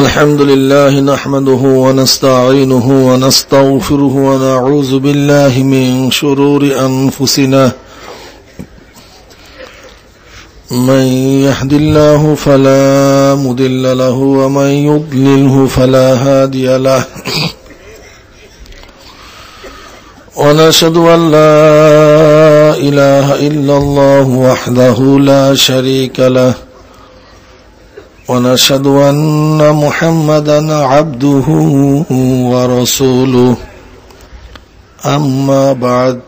الحمد لله نحمده ونستعينه ونستغفره ونعوذ بالله من شرور أنفسنا من يهد الله فلا مضل له ومن يضلله فلا هادي له ونشهد أن لا إله إلا الله وحده لا شريك له ونشهد أن محمدا عبده ورسوله أما بعد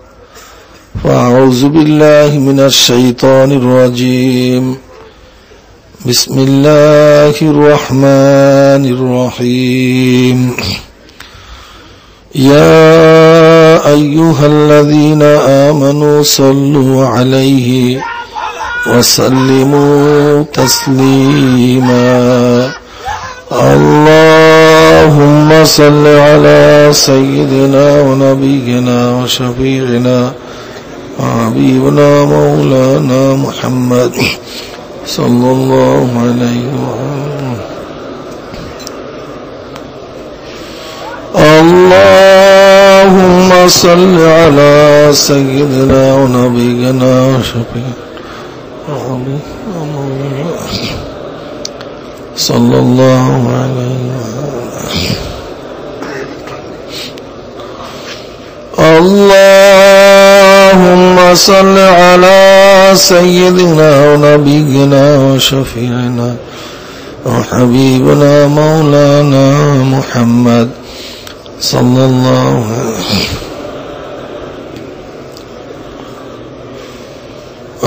فأعوذ بالله من الشيطان الرجيم بسم الله الرحمن الرحيم يا أيها الذين آمنوا صلوا عليه وسلموا تسليما اللهم صل على سيدنا ونبينا وشفيعنا وحبيبنا مولانا محمد صلى الله عليه وسلم اللهم صل على سيدنا ونبينا وشفيعنا صلى الله عليه وسلم اللهم صل على سيدنا ونبينا وشفيعنا وحبيبنا مولانا محمد صلى الله عليه وسلم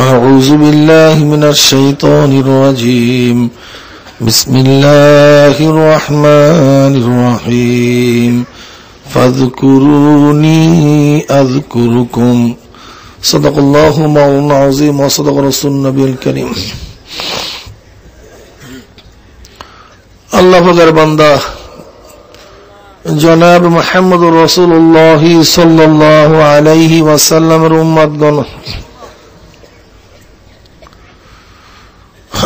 أعوذ بالله من الشيطان الرجيم بسم الله الرحمن الرحيم فاذكروني أذكركم صدق الله مولانا العظيم وصدق رسول النبي الكريم الله فقر بندا جناب محمد رسول الله صلى الله عليه وسلم أمت گن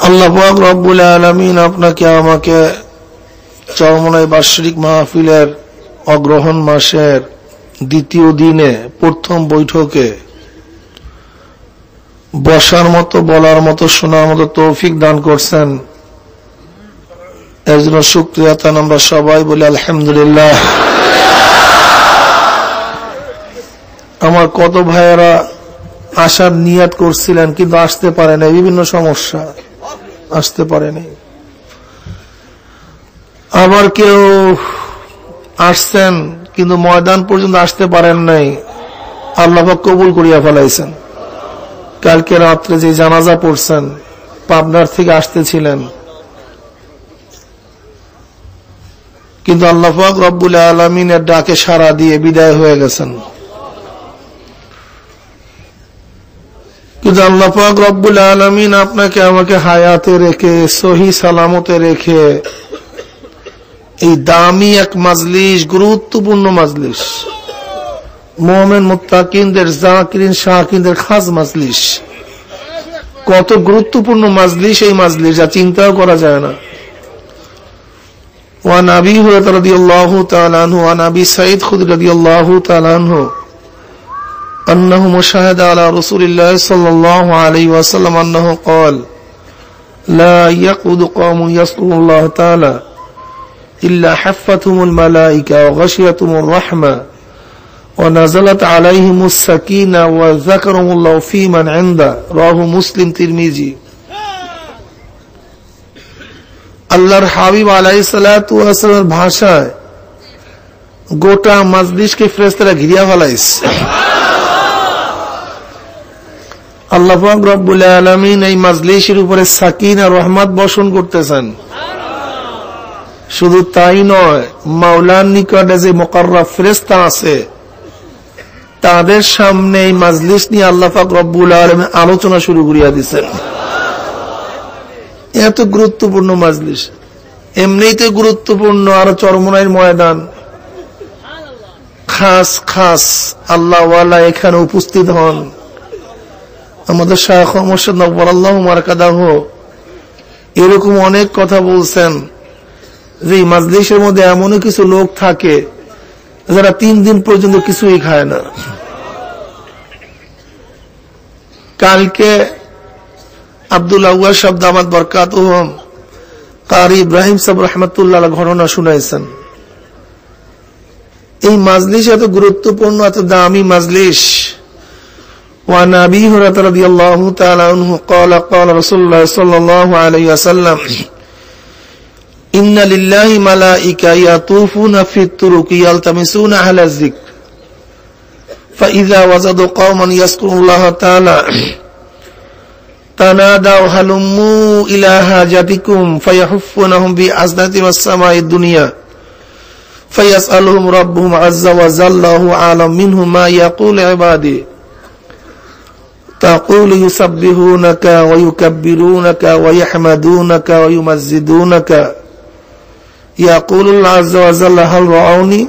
আল্লাহ পাক রব্বুল আলামিন আপনাকে আমাকে চরমনাই বার্ষিক মাহফিলের অগ্রহণ মাসের দ্বিতীয় দিনে প্রথম বৈঠকে বসার মতো বলার মতো শোনার মতো তৌফিক দান করছেন এর জন্য শুকরিয়া তান আমরা সবাই বলি আলহামদুলিল্লাহ। আমার কত ভাইয়েরা আসার নিয়ত করছিলেন কিন্তু আসতে পারে না, বিভিন্ন সমস্যা আসতে পারেনি। আবার কেউ আসছেন কিন্তু ময়দান পর্যন্ত আসতে পারেন নাই, আল্লাহ পাক কবুল করিয়া ফেলাইছেন। কালকে রাত্রে যে জানাজা পড়ছেন পাবনার থেকে আসতেছিলেন কিন্তু আল্লাহ পাক রব্বুল আলামিনের ডাকে সাড়া দিয়ে বিদায় হয়ে গেছেন। কিন্তু আল্লাহ পাক রব্বুল আলামিন আপনাকে আমাকে হায়াতে রেখে সহি সালামতে রেখে এই দামি এক মাজলিস, গুরুত্বপূর্ণ মাজলিস, মুমিন মুত্তাকিনদের জাকিরিন শাকিরদের খাস মাজলিস, কত গুরুত্বপূর্ণ মাজলিস এই মাজলিস যা চিন্তাও করা যায় না। ওয়ান আবি হুরায়রা রাদিয়াল্লাহু তাআলা আনহু ওয়ান আবি সাঈদ খুদরী রাদিয়াল্লাহু তাআলা আনহু أنه مشاهد على رسول الله صلى الله عليه وسلم أنه قال لا يقعد قوم يذكرون الله تعالى إلا حفتهم الملائكة وغشيتهم الرحمة ونزلت عليهم السكينة وذكرهم الله في من عنده رواه مسلم ترمذي। আল্লাহর হাবিব আলাইহিস সালাতু ওয়াস সালামের ভাষায় গোটা মাজলিসকে ফেরেশতারা ঘিরিয়া ফেলাইছে। আল্লাহ পাক রব্বুল আলামিন এই মাজলিসের উপরে সাকিনা রহমত বর্ষণ করতেছেন। শুধু তাই নয়, মাওলার নিকটে যে মুকাররব ফেরেশতা আছে তাদের সামনে এই মাজলিস নিয়ে আল্লাহ পাক রব্বুল আলামিন আলোচনা শুরু করিয়া দিয়েছেন। এত গুরুত্বপূর্ণ মাজলিস, এমনিতে গুরুত্বপূর্ণ, আর চরমনাইয়ের ময়দান খাস খাস আল্লাহ ওয়ালা এখানে উপস্থিত হন। আমাদের শায়খ মুর্শিদ নওয়ার আল্লাহু মারকাদাহু এরকম অনেক কথা বলছেন যে মাজলিসের মধ্যে এমনও কিছু লোক থাকে যারা 3 দিন পর্যন্ত কিছুই খায় না। কালকে আব্দুল আউয়াল সাহেব দামাত বরকাতুহুম কারি ইব্রাহিম সাহেব রহমাতুল্লাহ ঘটনা শুনাইছেন। এই মাজলিস এত গুরুত্বপূর্ণ, এত দামি মাজলিস। وعن أبي هريرة رضي الله تعالى عنه قال قال رسول الله صلى الله عليه وسلم إن لله ملائكة يطوفون في الطرق يلتمسون أهل الذكر فإذا وجدوا قوما يذكرون الله تعالى تنادوا هلموا إلى حاجتكم فيحفونهم بأسنة والسماء الدنيا فيسألهم ربهم عز وجل وهو أعلم منهم ما يقول عبادي تقول يسبحونك ويكبرونك ويحمدونك ويمجدونك يقول الله عز وجل هل رأوني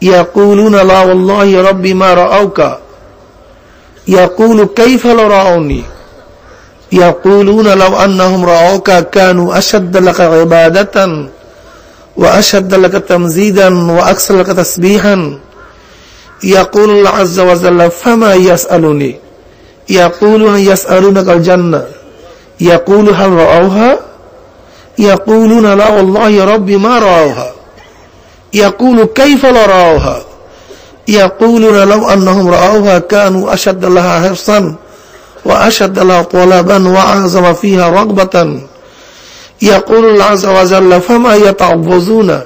يقولون لا والله ربي ما رأوك يقول كيف لا رأوني يقولون لو أنهم رأوك كانوا أشد لك عبادة وأشد لك تمجيدا وأكثر لك تسبيحا يقول الله عز وجل فما يسألني يقولون يسألونك الجنة يقول هل رأوها يقولون لا والله ربي ما رأوها يقول كيف لا رأوها يقولون لو أنهم رأوها كانوا أشد لها حرصا وأشد لها طلبا وأعظم فيها رغبة يقول الله عز وجل فما يتعوذون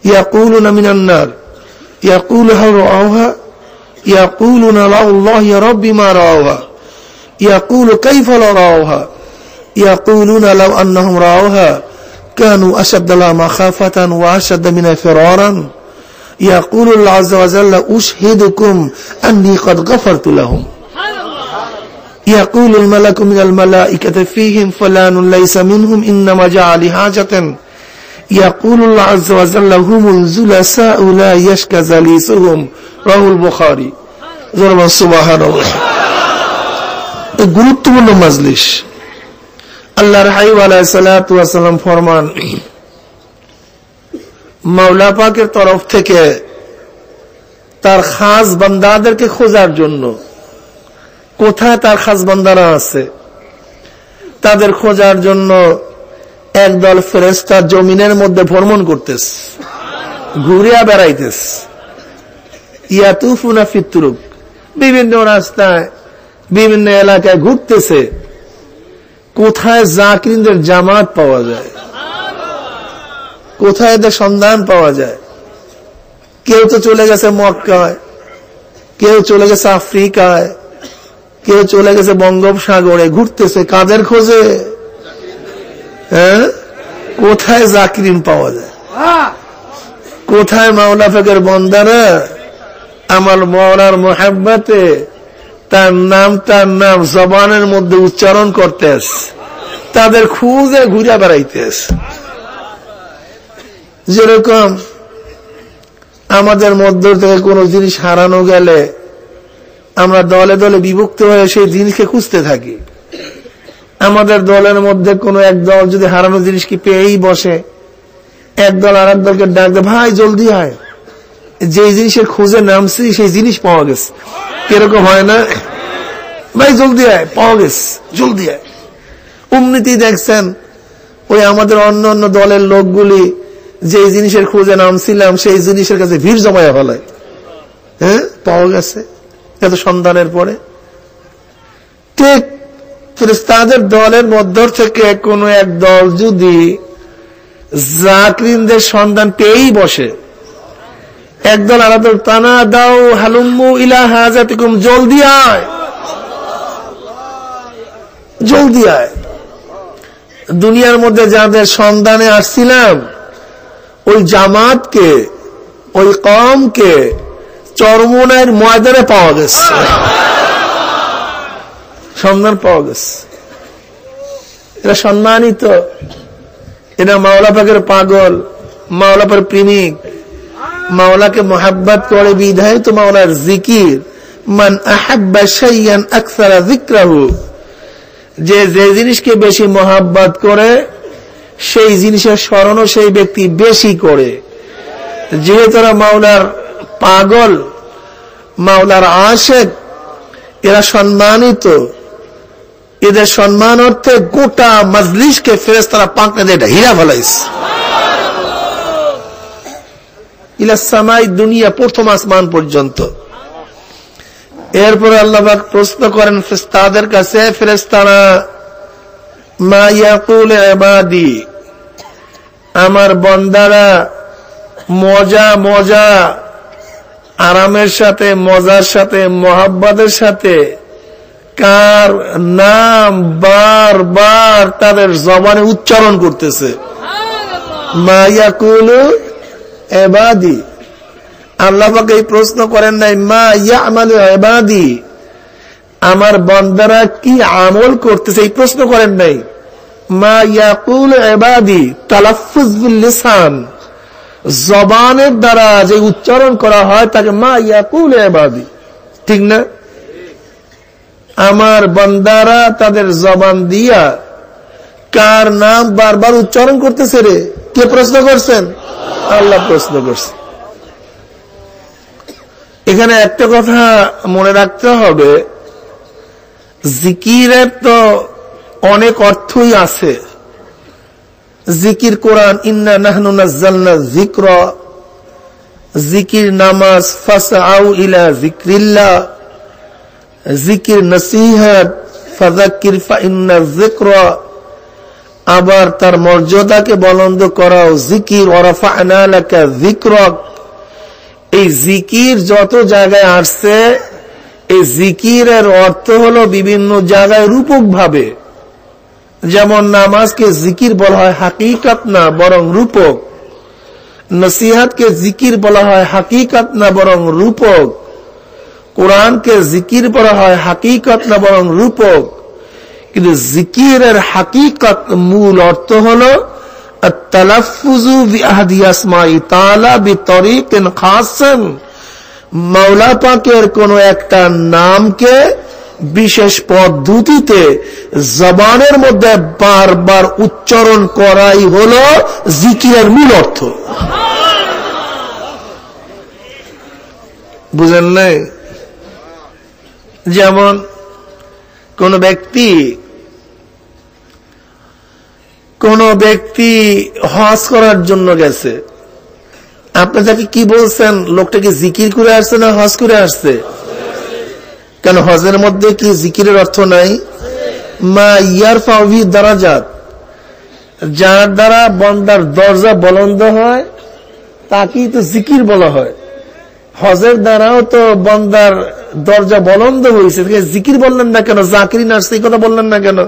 يقولون من النار يقول هل رأوها يقولون لا والله ربي ما رأوها يقول كيف لا رأوها يقولون لو أنهم رأوها كانوا أشد لها مخافة وأشد من فرارا يقول الله عز وجل أشهدكم أني قد غفرت لهم يقول الملك من الملائكة فيهم فلان ليس منهم إنما جاء لحاجة يقول الله عز وجل هم الجلساء لا يشكى جليسهم رواه البخاري সুবহান আল্লাহ। গুরুত্বপূর্ণ মাজলিস। আল্লাহর হাবিব আলাইহিস সালাতু ওয়াস সালাম ফরমান, মাওলা পাকের তরফ থেকে তার খাস বান্দাদেরকে খোঁজার জন্য, কোথায় তার খাস বান্দারা আছে তাদের খোঁজার জন্য একদল ফেরেশতা জমিনের মধ্যে ভ্রমণ করতেছে, ঘুরিয়া বেড়াইতেছে। ইয়াতুফুনা ফিত তুরুক, বিভিন্ন রাস্তায় বিভিন্ন এলাকায় ঘুরতেছে, কোথায় জাকিরিনদের জামাত পাওয়া যায়, কোথায় এদের সন্ধান পাওয়া যায়। কেউ তো চলে গেছে মক্কায়, কেউ চলে গেছে আফ্রিকায়, কেউ চলে গেছে বঙ্গোপসাগরে, ঘুরতেছে কাদের খোঁজে? কোথায় জাকিরিন পাওয়া যায়, কোথায় মাওলা পাকের বান্দারা আমার মাওলার মুহাব্বতে তার নাম জবানের মধ্যে উচ্চারণ করতেস, তাদের খুঁজে ঘুরে বেড়াইতেস। যেরকম আমাদের মধ্য থেকে কোন জিনিস হারানো গেলে আমরা দলে দলে বিভক্ত হয়ে সেই জিনিসকে খুঁজতে থাকি। আমাদের দলের মধ্যে কোন এক দল যদি হারানো জিনিসকে পেয়েই বসে, এক দল আর এক দলকে ডাক দেয়, ভাই জলদি আয়, যে জিনিসের খুঁজে নামছি সেই জিনিস পাওয়া গেছে। কিরকম হয় না, ভাই জলদি আয়, পাওয়া গেছে, জলদি আয়। অমনিতেই দেখছেন ওই আমাদের অন্য অন্য দলের লোকগুলি যে জিনিসের খুঁজে নামছিলাম সেই জিনিসের কাছে ভিড় জমায়া ফেলায়। পাওয়া গেছে এত সন্ধানের পরে। ঠিক ফেরেশতাদের দলের মধ্য থেকে কোন এক দল যদি জাকিরিনদের সন্ধান পেয়েই বসে, একদল আলাদা তানা দাও হালুম্মু ইলা হাজাতিকুম, জলদি আয়, জলদি আয়। দুনিয়ার মধ্যে যাদের সন্ধানে আসছিলাম ওই জামাতকে, ওই কওমকে চরমোনাইয়ের ময়দানে পাওয়া গেছে, সন্ধান পাওয়া গেছে। এরা সম্মানিত, এরা মাওলা পাকের পাগল, মাওলা পাকের প্রেমিক, মাওলাকে মোহাব্বত করে বিধায় তো মাওলার জিকির। মান আহাব্বা শাইয়ান আকসারা যিকরাহু, যে জিনিসকে বেশি মোহাব্বত করে সেই জিনিসের স্মরণও সেই ব্যক্তি বেশি করে। যেহেতু তারা মাওলার পাগল, মাওলার আশেক, এরা সম্মানিত, এদের সম্মান অর্থে গোটা মজলিসকে ফেরেশতারা পাকড়ে দিয়ে হিরা ফেলাইছে ইলা সামাই দুনিয়া, প্রথম আসমান পর্যন্ত। এরপরে আল্লাহ পাক প্রশ্ন করেন ফেরেশতাদের কাছে, ফেরেশতারা মা ইয়াকুল ইবাদি, আমার বান্দারা মজা মজা আরামের সাথে, মজার সাথে, মোহাব্বতের সাথে কার নাম বারবার তাদের জবানে উচ্চারণ করতেছে। মা ইয়াকুলু ইবাদি, আল্লাহ পাক এই প্রশ্ন করেন নাই মা ইয়ামালু ইবাদি, আমার বান্দারা কি আমল করতেছে, এই প্রশ্ন করেন নাই। মা ইয়াকুলু ইবাদি তালাফফুজ বিল লিসান, জবানের দ্বারা যে উচ্চারণ করা হয় তাকে মা ইয়াকুলু ইবাদি, ঠিক না? আমার বান্দারা তাদের জবান দিয়া কার নাম বারবার উচ্চারণ করতেছে রে? কে প্রশ্ন করছেন? আল্লাহ প্রশ্ন করছেন। এখানে একটা কথা মনে রাখতে হবে, জিকিরের তো অনেক অর্থই আছে। জিকির কোরআন, ইন্না নাহনু নাযালনা যিকরা, জিকির নামাজ, ফাসআউ ইলা যিকরিল্লাহ, জিকির নসিহত, ফাযাক্কির ফাইন্না যিকরা, আবার তার মর্যাদাকে বুলন্দ করাও জিকির, ওয়ারাফা'না লাকা যিকরাক। এই জিকির যত জায়গায় আসছে, এই জিকিরের অর্থ হলো বিভিন্ন জায়গায় রূপক ভাবে। যেমন নামাজকে জিকির বলা হয় হাকিকত না বরং রূপক, নসিহতকে জিকির বলা হয় হাকিকত না বরং রূপক, কোরআনকে জিকির বলা হয় হাকিকত না বরং রূপক। কিন্তু জিকিরের হাকিকত মূল অর্থ হলো আত-তালাফফুযু বিআহদি আসমাই তাআলা বিতরিকিন খাসিন, মাওলা পাকের কোন একটা নামকে বিশেষ পদ্ধতিতে জবানের মধ্যে বারবার উচ্চারণ করাই হলো জিকিরের মূল অর্থ। বুঝেন নাই? যেমন কোন ব্যক্তি হজ করার জন্য গেছে, আপনি তাকে কি বলছেন? লোকটা কি জিকির করে আসছে না হজ করে আসছে? কেন হজের মধ্যে কি জিকিরের অর্থ নাই? মা ইয়ারফাউ বিহি দারাজাত, যার দ্বারা বান্দার দরজা বুলন্দ হয় তাকেই তো জিকির বলা হয়। হজের দ্বারাও তো বান্দার দরজা বুলন্দ হয়েছে, জিকির বললেন না কেন? জাকিরিন আসছে, এই কথা বললেন না কেন?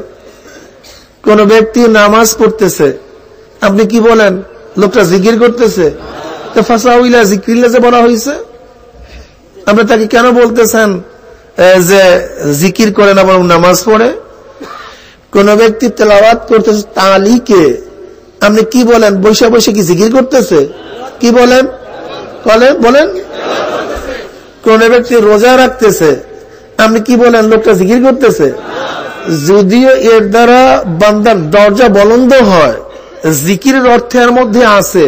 কোন ব্যক্তি নামাজ পড়তেছে, আপনি কি বলেন? লোকটা জিকির করতেছে, তো ফাসাউ ইলা যিকরিল্লাহ যে বলা হয়েছে, আপনি তাকে কেন বলতেছেন যে জিকির করে না বরং নামাজ পড়ে? কোন ব্যক্তি তেলাওয়াত করতেছে তালিকে, আপনি কি বলেন? বৈশা বৈশা কি জিকির করতেছে? কি বলেন? বলেন। কোন ব্যক্তি রোজা রাখতেছে, আপনি কি বলেন? লোকটা জিকির করতেছে। যদিও এর দ্বারা বান্দার দরজা বুলন্দ হয়, জিকিরের অর্থের মধ্যে আছে,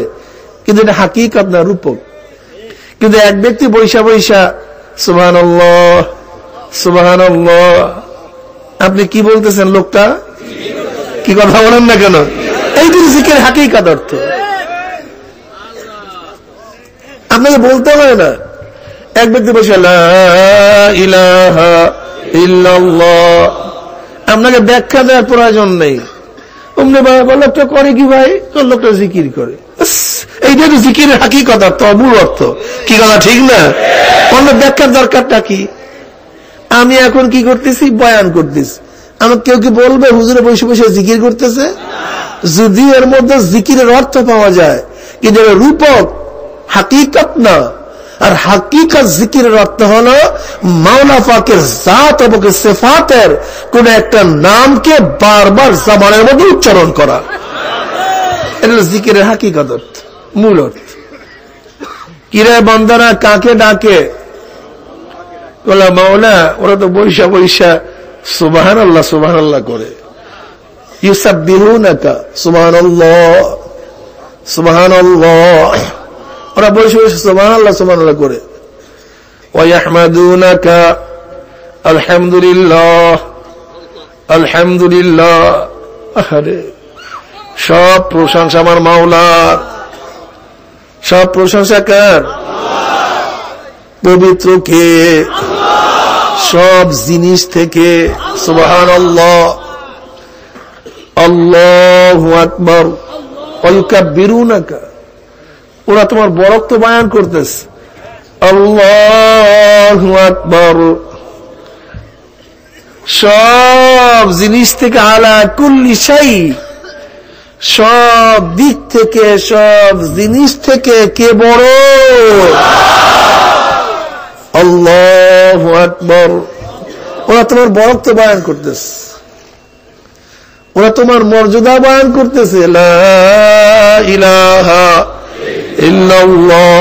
কিন্তু এটা হাকিকত না, রূপক। কিন্তু এক ব্যক্তি বৈশা বৈশা সুবহানাল্লাহ সুবহানাল্লাহ, আপনি কি বলতেছেন? লোকটা কি কথা বলেন না কেন? এই তো জিকিরের হাকিকত অর্থ। আপনাকে বলতে হয় না। এক ব্যক্তি বসে লা ইলাহা ইল্লাল্লাহ, আপনাকে ব্যাখ্যা দেওয়ার প্রয়োজন নেই। অমনি লোকটা করে কি ভাই? লোকটা জিকির করে। এইটা তো জিকিরের হাকিকত অর্থ, মূল অর্থ। কি কথা ঠিক না? অন্য ব্যাখ্যার দরকারটা কি? আমি এখন কি করতেছি? বয়ান করতেছি। আমার কেউ কি বলবে হুজুরে বসে বসে জিকির করতেছে? যদি এর মধ্যে জিকিরের অর্থ পাওয়া যায়, কিন্তু রূপক, হাকিকত না। আর হাকিকত জিকিরের অর্থ হলো মাওলা পাকের জাত এবং সিফাতের কোন একটা নামকে বারবার জবানের মধ্যে উচ্চারণ করা। এটা জিকিরের হাকিকত অর্থ, মূল অর্থ। কিরে বান্দারা কাকে ডাকে? বলে মাওলা, ওরা তো বৈশা বৈশা সুবহানাল্লাহ সুবহানাল্লাহ করে। ইউসাব্বিহুনাকা সুবহানাল্লাহ সুবহানাল্লাহ, ওরা বসে বসে সুবহানাল্লাহ সুবহানাল্লাহ করে। ওয়া ইয়াহমাদুনাকা আলহামদুলিল্লাহ আলহামদুলিল্লাহ। আরে সব প্রশংসা আমার মাওলার, সব প্রশংসা কার? পবিত্র কে? সব জিনিস থেকে। সুবহানাল্লাহ আল্লাহু আকবার। ওয়া ইউকাব্বিরুনাকা, ওরা তোমার বরকত বয়ান করতেছে। আল্লাহু আকবার। সব জিনিস থেকে, আলা কুল্লি শাই, সব দিক থেকে, সব জিনিস থেকে কে বড়? আল্লাহু আকবার। ওরা তোমার বরকত বয়ান করতেছে, ওরা তোমার মর্যাদা বয়ান করতেছে। লা ইলাহা ইল্লাল্লাহ।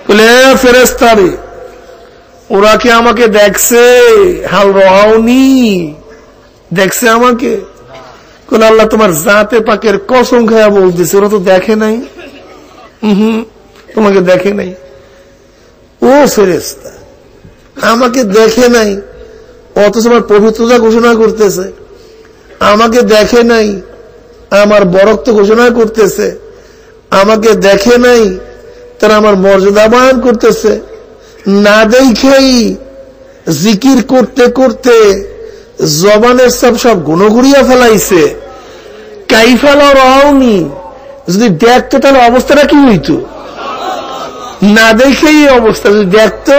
বলে ফেরেশতারে, ওরা কি আমাকে দেখছে? হাল রাউনি, দেখছে আমাকে? কোন আল্লাহ তোমার জাতে পাকের কসম খায়া বলতেছে, ওরা তো দেখে নাই। তোমাকে দেখে নাই। ও ফেরেশতা, আমাকে দেখে নাই, অথচ আমার পবিত্রতা ঘোষণা করতেছে। আমাকে দেখে নাই, আমার বরকত ঘোষণা করতেছে। আমাকে দেখে নাই, তারা আমার মর্যাদা বয়ান করতেছে। না দেখেই জিকির করতে করতে জবানের সব গুণগুড়িয়া ফেলাইছে। কাইফালা রাউনি, যদি দেখতো তাহলে অবস্থাটা কি হইতো? না দেখেই অবস্থা, যদি দেখতো।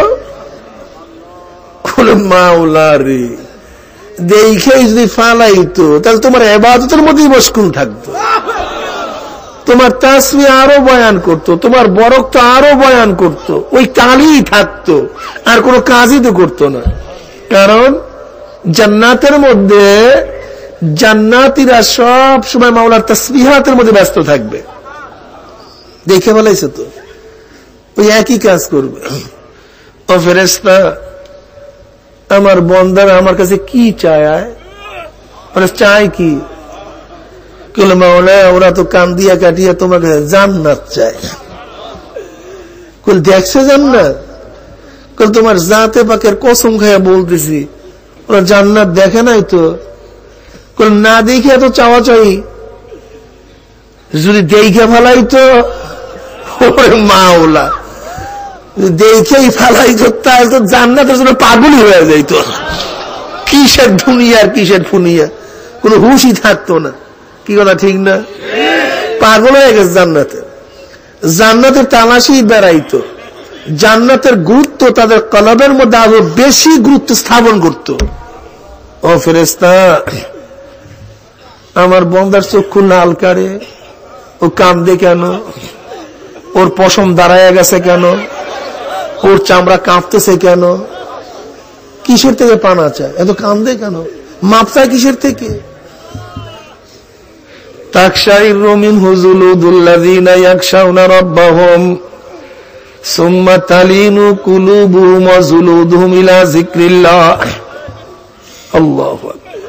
মাওলা রে, দেখেই যদি ফালাইতো তাহলে তোমার ইবাদতের মধ্যেই মশগুল থাকতো, তোমার তাসবিহ আরো বয়ান করতো, তোমার বরকত আরো বয়ান করতো, ওই কালই থাকতো, আর কোনো কাজই তো করতো না। কারণ জান্নাতের মধ্যে জান্নাতীরা সব সময় মাওলার তাসবিহাতের মধ্যে ব্যস্ত থাকবে। দেখে ফেলাইছে তো, ওই একই কাজ করবে। ও ফেরেশতা, আমার বন্দারা আমার কাছে কি চায়? চায় কি? মাওলা, ওরা তো কান্দিয়া কাটিয়া তোমার কাছে জান্নাত চায়। দেখছে জান্নাত? তোমার জাতে পাকের কসম খাইয়া বলতেছি, ওরা জান্নাত দেখে নাই তো। না দেখে এত চাওয়া চাই, যদি দেখে ফেলাই তো মাওলা, দেখেই ফেলাই তো, তাহলে তো জান্নাতের জন্য পাগলই হয়ে যাইত। কিসের দুনিয়া আর কিসের ফুনিয়া, কোন হুশই থাকতো না। কি কথা ঠিক না? পাগল হয়ে গেছে জান্নাতে। জান্নাতের তালাশি বেড়াইতো, জান্নাতের গুরুত্ব তাদের কলবের মধ্যে আরো বেশি গুরুত্ব স্থাপন করত। ও ফেরেশতা, আমার বন্দার চক্ষু লাল কারে, ও কান্দে কেন? ওর পশম দাঁড়ায় গেছে কেন? ওর চামড়া কাঁপতেছে কেন? কিসের থেকে পানা চায়? এত কান্দে কেন? মাপ চায় কিসের থেকে? তাকশাইরু মিনহু জুলুদুল্লাযীনা ইয়াখশাউনা রাব্বাহুম সুম্মা তালিনু কুলুবুহুম ওয়া জুলুদুহুম ইলা যিকরিল্লাহ। আল্লাহু আকবার।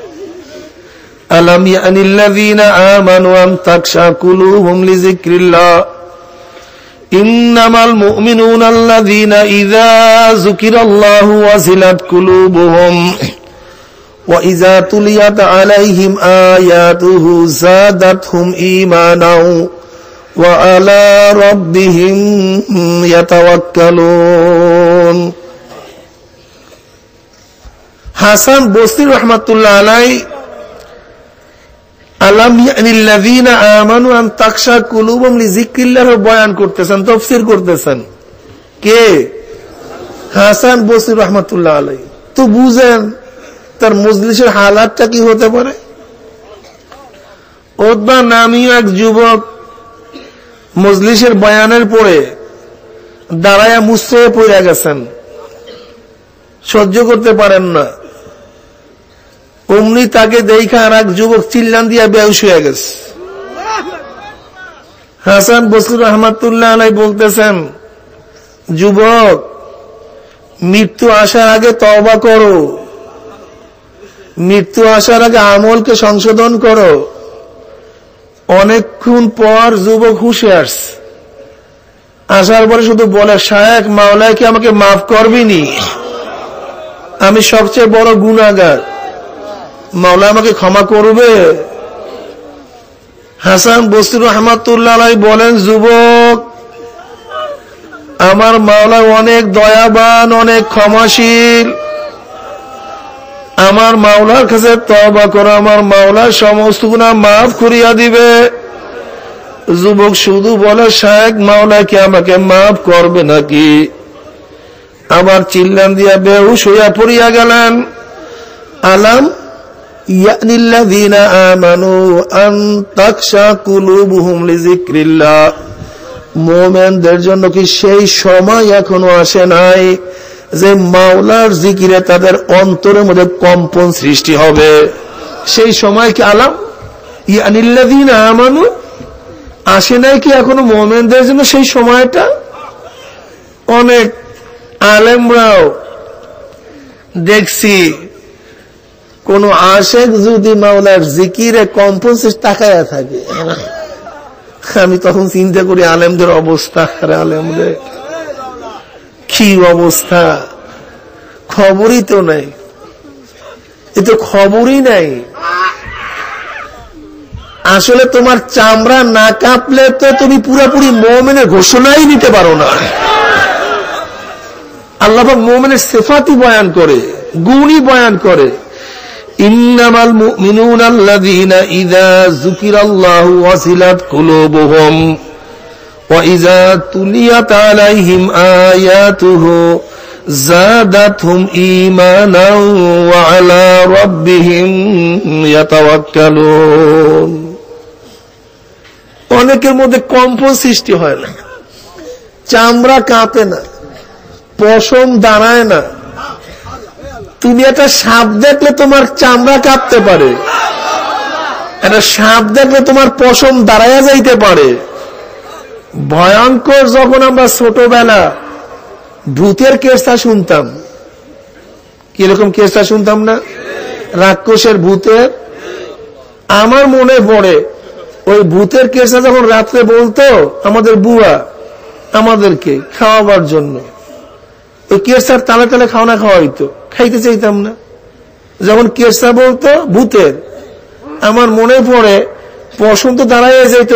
আলাম ইয়ানিল্লাযীনা আমানু আন তাকশা কুলুবুহুম লিযিকরিল্লাহ ইন্নামাল মুমিনুনা আল্লাযীনা ইযা যুকিরাল্লাহু ওয়াজিলাত কুলুবুহুম ওয়া ইযা তুলিয়াত আলাইহিম আয়াতুহু যাদাতহুম ঈমানাও ওয়া আলা রাব্বিহিম ইয়াতাওয়াক্কালুন। হাসান বসরি রাহমাতুল্লাহ আলাইহি আলাম ইয়ানিল্লাযীনা আমানু আন তাকশা কুলুবুহুম লিযিকরিল্লাহ বয়ান করতেছেন, তাফসীর করতেছেন। কে? হাসান বসরি রাহমাতুল্লাহ আলাইহি। তো বুঝেন তার মজলিসের হালাতটা কি হতে পারে। উতবা নামীয় এক যুবক মজলিসের বয়ানের পরে দাঁড়ায়া মুসরে পড়ে গেছেন, সহ্য করতে পারেন না। অমনি তাকে দেখা আর এক যুবক চিল্লান দিয়া বেহুশ হয়ে গেছে। হাসান বসরি রাহমাতুল্লাহ আলাইহি বলতেছেন, যুবক, মৃত্যু আসার আগে তওবা করো, মৃত্যু আসার আগে আমলকে সংশোধন করো। অনেকক্ষণ পর যুবক হুঁশে আসছে, আসার পরে শুধু বলে, শায়েখ মাওলায় কি আমাকে মাফ করবিনি? আমি সবচেয়ে বড় গুনাহগার, মাওলা আমাকে ক্ষমা করবে? হাসান বসরি রাহমাতুল্লাহ আলাইহি বলেন, যুবক, আমার মাওলা অনেক দয়াবান, অনেক ক্ষমাশীল। আমার মাওলার কাছে তওবা করো, আমার মাওলার সমস্ত গুনাহ মাফ করিয়া দিবে। যুবক শুধু বলে, শায়েখ মাওলা কি আমাকে মাফ করবে নাকি? আবার চিল্লান দিয়া বেহুশ হইয়া পড়িয়া গেলেন। আলাম ইয়ানিল্লাযীনা আমানু আন তাখশা কুলুবুহুম লিযিকরিল্লাহ, মুমিনদের জন্য কি সেই সময় এখনো আসে নাই যে মাওলার জিকিরে তাদের অন্তরের মধ্যে কম্পন সৃষ্টি হবে? সেই সময় কি আলাম ইয়ানিল্লাযীনা আমানু আসে নাই কি এখনো মুমিনদের জন্য সেই সময়টা? অনেক আলেমরাও দেখছি, কোন আশেক যদি মাওলার জিকিরে কম্পন তাকায়া থাকে, আমি তখন চিন্তা করি আলেমদের অবস্থা। আরে আলেমদের কি অবস্থা, খবরই তো নাই, এ তো খবরই নাই। আসলে তোমার চামড়া না কাঁপলে তো তুমি পুরোপুরি মুমিনের ঘোষণাই নিতে পারো না। আল্লাহ পাক মুমিনের সিফাতই বয়ান করে, গুণই বয়ান করে। ইন্নামাল মুমিনুনা আল্লাযীনা ইযা যুকিরাল্লাহু ওয়াজিলাত কুলুবুহুম ওয়া ইযা তুলিয়াত আলাইহিম আয়াতুহু যাদাতহুম ঈমানান ওয়া আলা রাব্বিহিম ইয়াতাওয়াক্কালুন। অনেকের মধ্যে কম্পন সৃষ্টি হয় না, চামড়া কাঁপে না, পশম দাঁড়ায় না। তুমি একটা সাপ দেখলে তোমার চামড়া কাঁপতে পারে, একটা সাপ দেখলে তোমার পশম দাঁড়াইয়া যাইতে পারে। ভয়ঙ্কর যখন আমরা ছোটবেলা ভূতের কেসটা শুনতাম, কিরকম কেসটা শুনতাম না, রাক্ষসের ভূতের। আমার মনে পড়ে ওই ভূতের কেসটা যখন রাত্রে বলতো আমাদের বুয়া আমাদেরকে খাওয়াবার জন্য, ওই কেসার তালে তালে খাওয়া খাওয়াইতো, খাইতে চাইতাম না। যখন কেসা বলতো ভূতের, আমার মনে পড়ে পশম তো দাঁড়াইয়া যেত,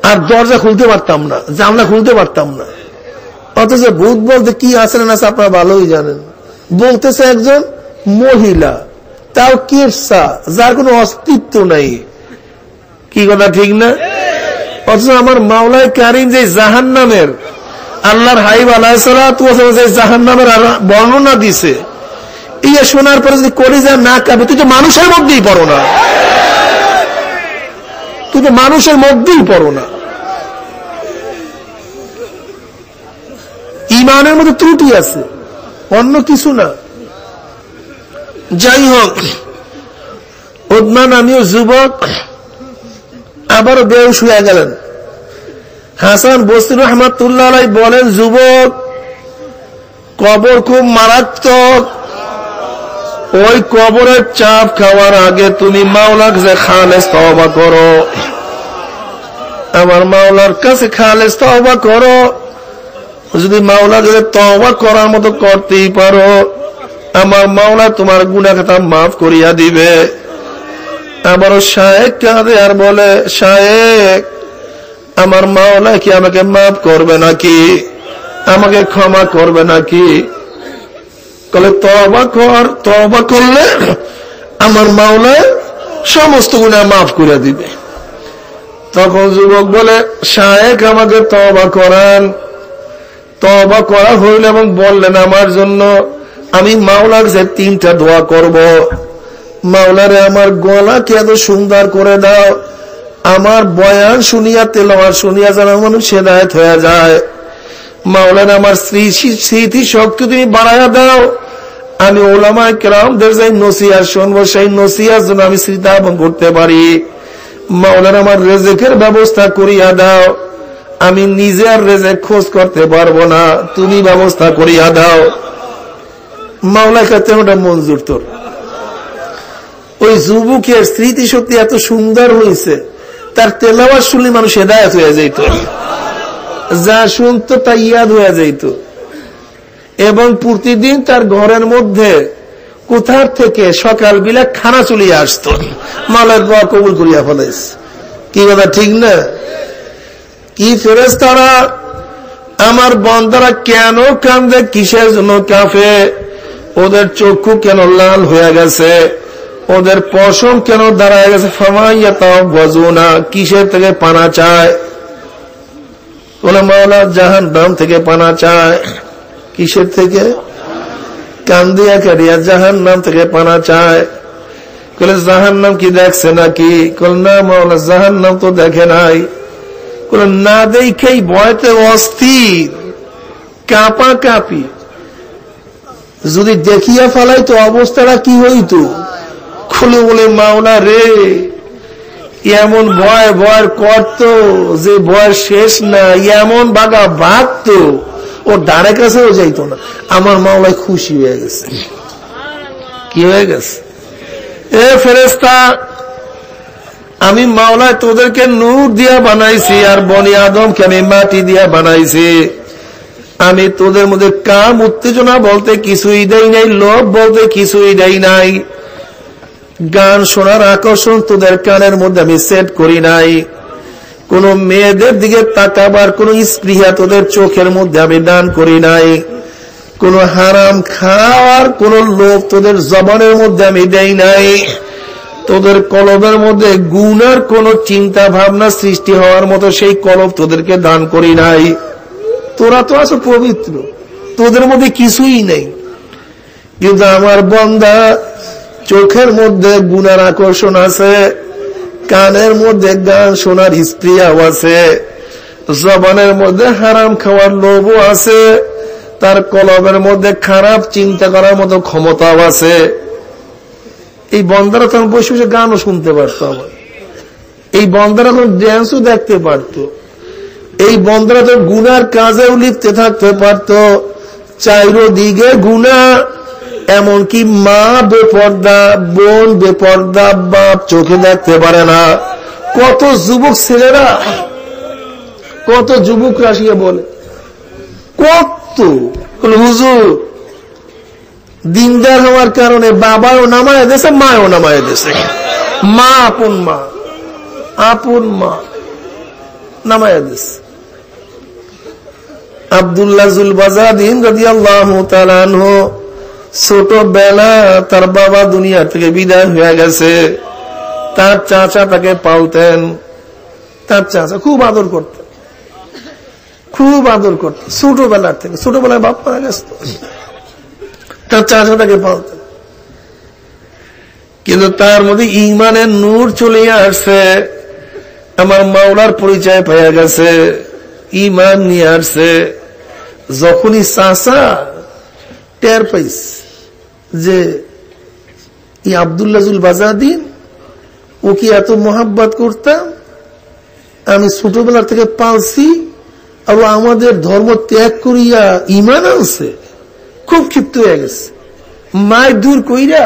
আর দরজা খুলতে পারতাম না, জানলা খুলতে পারতাম না। অথচ ভূত বলতে কি আছে না আপনারা ভালোই জানেন। বলতেছে একজন মহিলা, তাও কেসা, যার কোনো অস্তিত্ব নাই। কি কথা ঠিক না? অথচ আমার মাওলায় কারীম যে জাহান্নামের, আল্লাহর হাবিব আলাইহিস সালাতু ওয়াস সালাম যে জাহান্নামের বর্ণনা দিছে, ইয়ে শোনার পরে যদি কলিজা না কাঁপে, তুই তো মানুষের মধ্যেই পড়ো না, তুই তো মানুষের মধ্যেই পড়ো না। ঈমানের মধ্যে ত্রুটি আছে, অন্য কিছু না। যাই হোক, উদমান আমিও যুবক আবারও বেহুশ হয়ে গেলেন। হাসান বসরি রাহমাতুল্লাহ আলাইহি বলেন, যুবক, কবর খুব মারাত্মক। ওই কবরের চাপ খাওয়ার আগে তুমি মাওলার কাছে খালেস তওবা করো, আমার মাওলার কাছে খালেস তওবা করো। যদি মাওলার কাছে তওবা করার মতো করতেই পারো, আমার মাওলা তোমার গুনাহ খাতা মাফ করিয়া দিবে। আবারও শায়েখ কাঁদে আর বলে, শায়েখ, আমার মাওলা কি আমাকে মাফ করবে নাকি, আমাকে ক্ষমা করবে নাকি? বলে, তওবা কর, তওবা করলে আমার মাওলা সমস্ত গুনাহ মাফ করে দিবে। তখন যুবক বলে, শায়েখ আমাকে তওবা করান। তওবা করা হইল এবং বললেন, আমার জন্য আমি মাওলার যে 3টা দোয়া করব। মাওলারে, আমার গলাকে এত সুন্দর করে দাও, আমার বয়ান শুনিয়া তেলাওয়াত শুনিয়া যেন মানুষ হেদায়েত হয়ে যায়। মাওলানা, আমার স্মৃতি শক্তি তুমি বাড়াইয়া দাও, আমি উলামায়ে কেরামদের যে নসিহত শুনবো, সেই নসিহত যেন আমি স্মৃতিধারণ করতে পারি। মাওলানা, আমার রিজিকের ব্যবস্থা করিয়া দাও, আমি নিজে আর রিজিক খোঁজ করতে পারবো না, তুমি ব্যবস্থা করিয়া দাও। মাওলা কাছে ওটা মঞ্জুর তোর। ওই যুবকের স্মৃতিশক্তি এত সুন্দর হয়েছে, তার তেলাওয়াত শুনলে মানুষ হেদায়েত হয়ে যাইত, যা শুনতো তা ইয়াদ হয়ে যাইত। এবং প্রতিদিন তার ঘরের মধ্যে কোথার থেকে সকাল বেলা খানা চলিয়ে আসতো, মালের দোয়া কবুল করিয়া ফেলেছে। কি কথা ঠিক না? কি ফেরেশতারা আমার বান্দারা কেন কান্দে, কিসের জন্য কাঁপে, ওদের চক্ষু কেন লাল হয়ে গেছে, ওদের পশম কেন দাঁড়ায় গেছে, ফামাইয়াতাওয়াজুনা, কিসের থেকে পানা চায়? বলে মাওলা জাহান্নাম থেকে পানা চায়। কিসের থেকে? কান্দিয়া কাঁদিয়া জাহান্নাম থেকে পানা চায়। বলে জাহান্নাম কি দেখছে নাকি? বলে না মাওলা, জাহান্নাম তো দেখে নাই। বলে না দেখেই ভয়তে অস্থির, কাঁপা কাঁপি। যদি দেখিয়া ফেলাই তো অবস্থাটা কি হইতো? খুলে বলে মাওলা রে, এমন ভয় ভয় করতো যে ভয় শেষ না, এমন বাগা ভাগতো ও ডানে কাছেও যাইতো না। আমার মাওলায় খুশি হয়ে গেছে। কি হয়ে গেছে? এ ফেরেশতা, আমি মাওলায় তোদেরকে নূর দিয়া বানাইছি, আর বনি আদমকে আমি মাটি দিয়া বানাইছি। আমি তোদের মধ্যে কাম উত্তেজনা বলতে কিছুই দেই নাই, লোভ বলতে কিছুই দেই নাই। গান শোনার আকর্ষণ তোদের কানের মধ্যে আমি সেট করি নাই। কোন মেয়েদের দিকে তাকাবার কোন স্পৃহা তোদের চোখের মধ্যে আমি দান করি নাই। কোন হারাম খাওয়ার কোন লোভ তোদের জবানের মধ্যে আমি দেই নাই। তোদের কলবের মধ্যে গুনার কোন চিন্তা ভাবনা সৃষ্টি হওয়ার মতো সেই কলব তোদেরকে দান করি নাই। তোরা তো আছো পবিত্র, তোদের মধ্যে কিছুই নেই। কিন্তু আমার বান্দা চোখের মধ্যে গুনার আকর্ষণ আছে, কানের মধ্যে গান শোনার স্প্রিয়াও আছে, জবানের মধ্যে হারাম খাওয়ার লোভও আছে, তার কলবের মধ্যে খারাপ চিন্তা করার মতো ক্ষমতাও আছে। এই বন্দারা তখন বসে বসে গানও শুনতে পারতো, আমার এই বন্দারা তখন ড্যান্সও দেখতে পারতো, এই বন্দারা তো গুনার কাজেও লিপ্তে থাকতে পারতো। চারিদিকে গুনাহ, এমনকি মা বেপর্দা, বোন বেপর্দা, বাপ চোখে দেখতে পারে না। কত যুবক ছেলেরা, কত যুবকরা আসিয়া বলে, কত হুজুর দিনদার হওয়ার কারণে বাবাও নামায় দিয়েছে, মাও নামায় দিয়েছে। মা আপন মা, আপন মা নামায় দিয়েছে। আব্দুল্লাহ জুলবাজাদিন রাদিয়াল্লাহু তাআলা আনহু, ছোটবেলা তার বাবা দুনিয়া থেকে বিদায় হয়ে গেছে। তার চাচা তাকে পালতেন, তার চাচা খুব আদর করতেন, খুব আদর করতেন ছোটবেলার থেকে। ছোটবেলায় বাপ মারা গেছে, তার চাচা তাকে পালতেন। কিন্তু তার মধ্যে ঈমানের নূর চলে আসছে, আমার মাওলার পরিচয় পেয়ে গেছে, ঈমান নিয়ে আসছে। যখনই চাচা টের পাইছে যে এই আব্দুল্লাহ জুলবাজাদিন, ওকে এত মোহাব্বত করতাম, আমি ছোটবেলার থেকে পালছি, আর আমাদের ধর্ম ত্যাগ করিয়া ঈমান আনছে, খুব ক্ষিপ্ত হয়ে গেছে। মায়ের দূর কইরা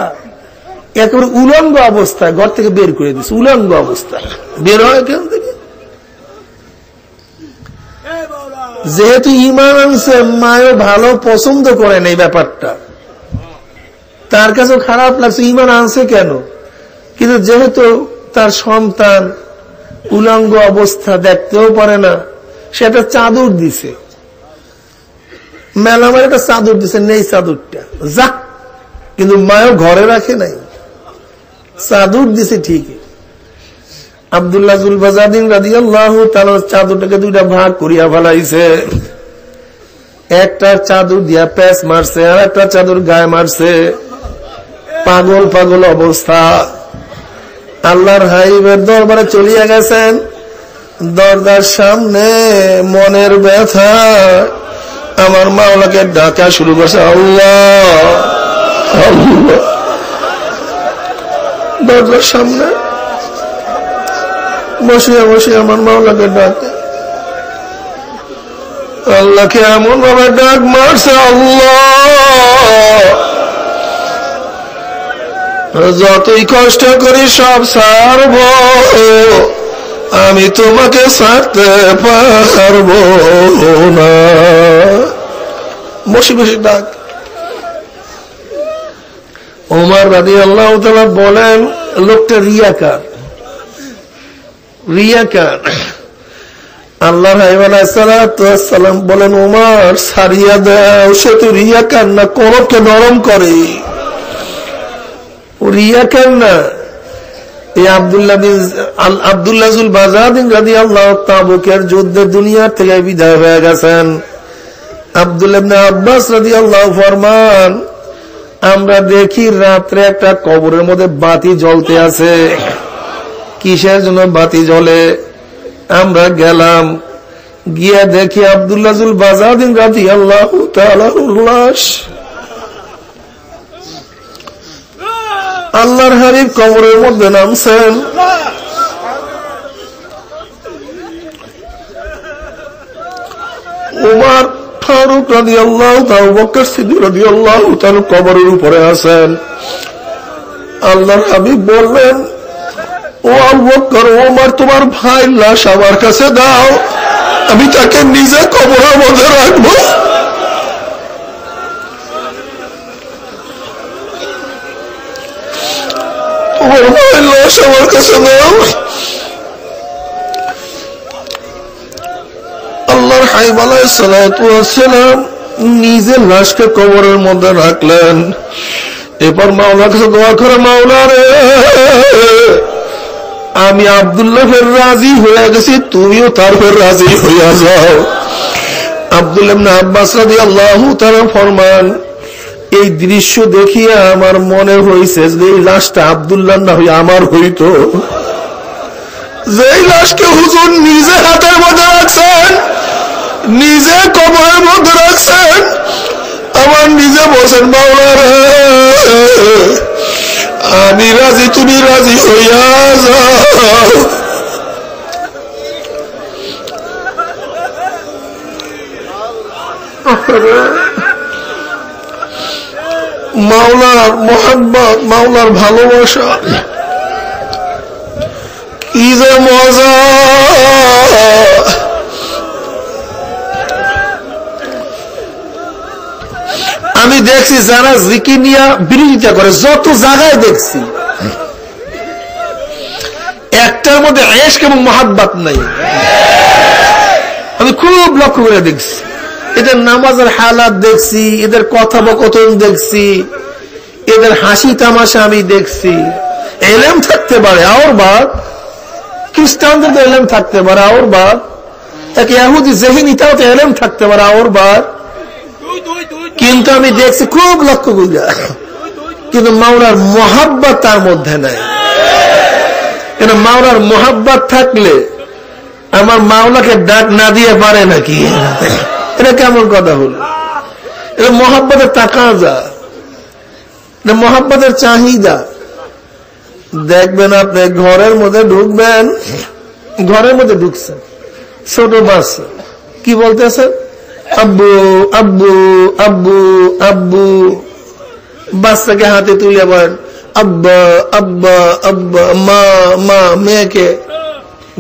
একেবারে উলঙ্গ অবস্থায় ঘর থেকে বের করে দিচ্ছে। উলঙ্গ অবস্থায় বের হয় কেন থেকে? যেহেতু ঈমান আনছে, মায়ও ভালো পছন্দ করেন এই ব্যাপারটা, তার কাছেও খারাপ লাগছে। ঈমান আনছে কেন? কিন্তু যেহেতু তার সন্তান উলঙ্গ অবস্থা দেখতেও পারে না, সেটা চাদর দিছে, মেলামার একটা চাদর দিছে, নেই চাদরটা যাক, কিন্তু মায়ও ঘরে রাখে নাই, চাদর দিছে ঠিকই। আব্দুল্লাহ জুলবাজাদিন রাদিয়াল্লাহু তাআলা চাদরটাকে দুইটা ভাগ করিয়া ফেলাইছে। একটা চাদর দিয়া প্যাঁচ মারছে, আর একটা চাদর গায়ে মারছে। পাগল পাগল অবস্থা। আল্লাহর হাবিবের দরবারে চলিয়া গেছেন। দরজার সামনে মনের ব্যথা আমার মাওলাকে ডাকা শুরু করছে, আল্লাহ আল্লাহ। দরজার সামনে বসিয়া বসিয়া আমার মাওলাকে ডাকে, আল্লাহকে এমন ভাবে ডাক মারছে, আল্লাহ যতই কষ্ট করি সব ছাড়ব, আমি তোমাকে ছাড়তে পারবো না। বসে বসে ডাক। ওমর রাদিয়াল্লাহু তাআলা বলেন, লোকটা রিয়াকার। রিয়াকার। আল্লাহর হাবিব আলাইহিস সালাতু ওয়াস সালাম বলেন, ওমর ছাড়িয়া দাও, সে তো রিয়াকার না, কলবকে নরম করে। রিয়াকার না। এই আব্দুল্লাহ যুল বাজাদিন রাদিয়াল্লাহু তাবুকের যুদ্ধে দুনিয়া থেকে বিদায় হয়ে গেছেন। আব্দুল্লাহ ইবনে আব্বাস রাদিয়াল্লাহু ফরমান, আমরা দেখি রাত্রে একটা কবরের মধ্যে বাতি জ্বলতে আছে। কিসের জন্য বাতি জ্বলে? আমরা গেলাম, গিয়ে দেখি আব্দুল্লাহ যুল বাজাদিন রাদিয়াল্লাহু তাআলা লাশ। আল্লাহর হাবিব কবরের মধ্যে নামছেন। উমর ফারুক রাদিয়াল্লাহু তাআলা, আবু বকর সিদ্দিক রাদিয়াল্লাহু তাআলা কবরের উপরে আছেন। আল্লাহর হাবিব বললেন, ও আবু বকর, ওমর, তোমার ভাই লাশ আমার কাছে দাও, আমি তাকে নিজে কবরের মধ্যে রাখবো। তোমার ভাই লাশ আমার কাছে দাও। আল্লাহর হাবিব আলাইহিস সালাতু ওয়াস সালাম নিজে লাশকে কবরের মধ্যে রাখলেন। এরপর মাওলার কাছে দোয়া করে, মাওলা রে, আমি আব্দুল্লাহ ফের রাজি হয়ে গেছি, তুমিও তার ফের রাজি হইয়া যাও। আব্দুল্লাহ ইবনে আব্বাস রাদিয়াল্লাহু তাআলা ফরমান, এই দৃশ্য দেখিয়া আমার মনে হইছে যে এই লাশটা আব্দুল্লাহ না হইয়া আমার হইতো। যে লাশকে হুজুর নিজে হাতের মধ্যে রাখছেন, নিজে কবরের মধ্যে রাখছেন, আমার নিজে বলছেন, মাওলা রে, আমি রাজি, তুমি রাজি হইয়া যাও। মাওলার মোহাব্বত, মাওলার ভালোবাসা কি যে মজা। আমি দেখছি যারা জিকির নিয়ে বিরোধিতা করে, যত জায়গায় দেখছি, একটার মধ্যে ইশক এবং মোহাব্বত নাই। আমি খুব লক্ষ্য করে দেখছি, এদের নামাজের হালাত দেখছি, এদের কথোপকথন দেখছি, এদের হাসি তামাশা আমি দেখছি। এলেম থাকতে পারে আর বাদ, খ্রিস্টানদের তো এলেম থাকতে পারে আর বাদ, এক ইহুদি জেহিনিতাও তো এলেম থাকতে পারে আর বাদ, কিন্তু আমি দেখছি খুব লক্ষ্য করিয়া, কিন্তু মাওলার মোহাব্বত তার মধ্যে নাই। কেন? মাওলার মোহাব্বত থাকলে আমার মাওলাকে ডাক না দিয়ে পারে নাকি? এটা কেমন কথা হল? এটা মোহাব্বতের তাকাজা, এটা মোহাব্বতের চাহিদা। দেখবেন আপনি ঘরের মধ্যে ঢুকবেন, ঘরের মধ্যে ঢুকছেন, ছোট বাচ্চা কি বলতেছে, আব্বু আব্বু আব্বু আব্বু। বাচ্চাকে হাতে তুলে বলেন আব্বা আব্বা আব্বা, মা মা। মেয়েকে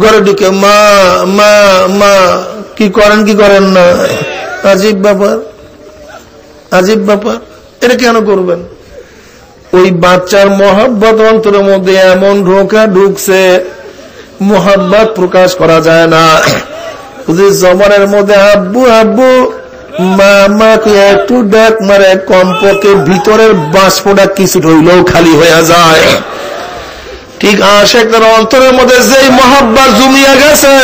ঘরে ঢুকে মা মা মা। কি করেন কি করেন না? আজীব ব্যাপার, আজীব ব্যাপার। এটা কেন করবেন? ওই বাচ্চার মোহাব্বত অন্তরের মধ্যে এমন ঢুকছে, মোহাব্বত প্রকাশ করা যায় না। জমানের মধ্যে আব্বু আব্বু মা মাকে একটু ডাক মারে, কমপক্ষে ভিতরের বাষ্পটা কিছু হইলেও খালি হয়ে যায়। ঠিক আশিকদের অন্তরের মধ্যে যেই মোহাব্বত জমিয়া গেছে,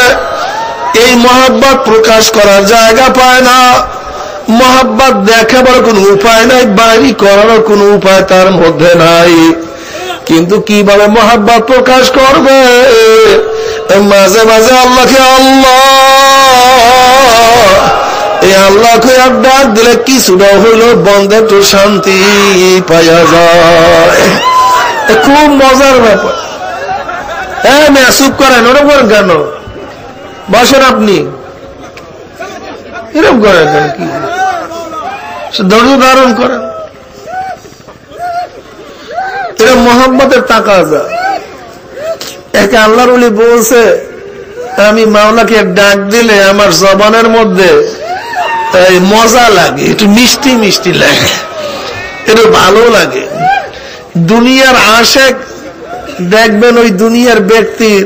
এই মোহাব্বত প্রকাশ করার জায়গা পায় না। মোহাব্বত দেখাবার কোনো উপায় নাই, বাইরে করার কোনো উপায় তার মধ্যে নাই। কিন্তু কিভাবে মোহাব্বত প্রকাশ করবে? মাঝে মাঝে আল্লাহকে আল্লাহ, এই আল্লাহকে আর ডাক দিলে কিছুটা হইল বন্ধে একটু শান্তি পাওয়া যায়। খুব মজার ব্যাপার। হ্যাঁ, চুপ করেন, ওরকম করেন কেন? বসেন আপনি, এরকম করেন কেন? কি ধৈর্য ধারণ করেন। এটা মোহাম্মতের তাকাজা। একে আল্লাহর ওলি বলছে, আমি মাওলাকে ডাক দিলে আমার জবানের মধ্যে মজা লাগে, একটু মিষ্টি মিষ্টি লাগে, একটু ভালো লাগে। দুনিয়ার আশেক দেখবেন ওই দুনিয়ার ব্যক্তির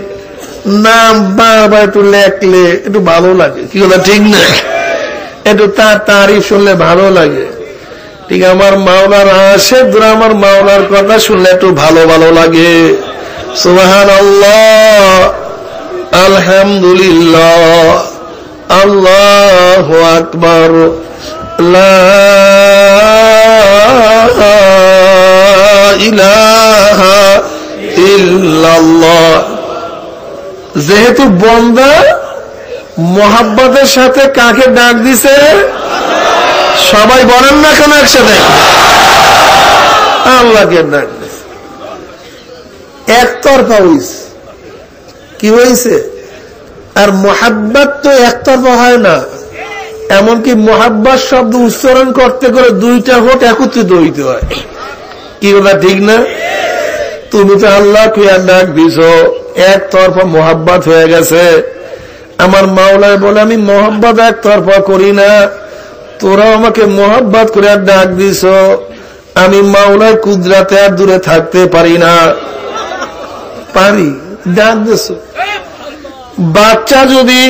নাম বারবার একটু লেখলে একটু ভালো লাগে, কি কথা ঠিক না? একটু তার তারিফ শুনলে ভালো লাগে। ঠিক আমার মাওলার আশেক আমার মাওলার কথা শুনলে একটু ভালো ভালো লাগে। সুবহানাল্লাহ, আলহামদুলিল্লাহ, আল্লাহু আকবার, লা ইলাহা ইল্লাল্লাহ। যেহেতু বন্দা মোহাব্বতের সাথে কাকে ডাক দিছে? সবাই বলেন না কেন একসাথে? আল্লাহকে ডাক দিছে। একতরফা হইছে, কি হয়েছে? আর মোহাব্বত তো একতরফা হয় না, এমনকি মোহাব্বত শব্দ উচ্চারণ করতে করে দুইটা হোট একত্রিত হইতে হয়, কি কথা ঠিক না? তুমি তো আল্লাহকে ডাক দিছ, একতরফা মোহাব্বত হয়ে গেছে। আমার মাওলায় বলে, আমি মোহাব্বত একতরফা করি না, তোরা আমাকে মোহাব্বত করে ডাক দিছ, আমি মাওলার কুদরাতে আর দূরে থাকতে পারি না। পারি, ডাক দিছ। বাচ্চা যদি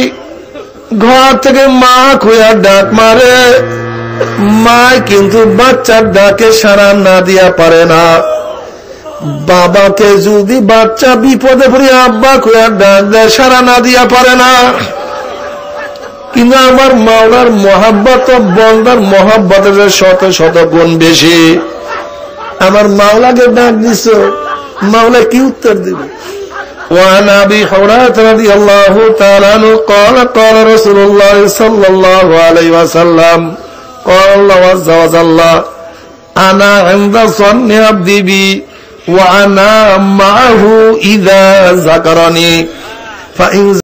ঘর থেকে মা খুঁয়া ডাক মারে, মা কিন্তু বাচ্চার ডাকে সাড়া না দিয়া পারে না। বাবাকে যদি বাচ্চা বিপদে পড়ে আব্বা খুঁয়া ডাক দেয়, সাড়া না দিয়া পারে না। কিন্তু আমার মাওলার মহাব্বত বন্দার মহাব্বতের শত শত গুণ বেশি। আমার মাওলাকে ডাক দিছ, মাওলা কি উত্তর দিবে? وعن أبي هريرة رضي الله تعالى عنه قال قال رسول الله صلى الله عليه وسلم قال الله عز وجل أنا عند ظن عبدي بي وأنا معه إذا ذكرني فإن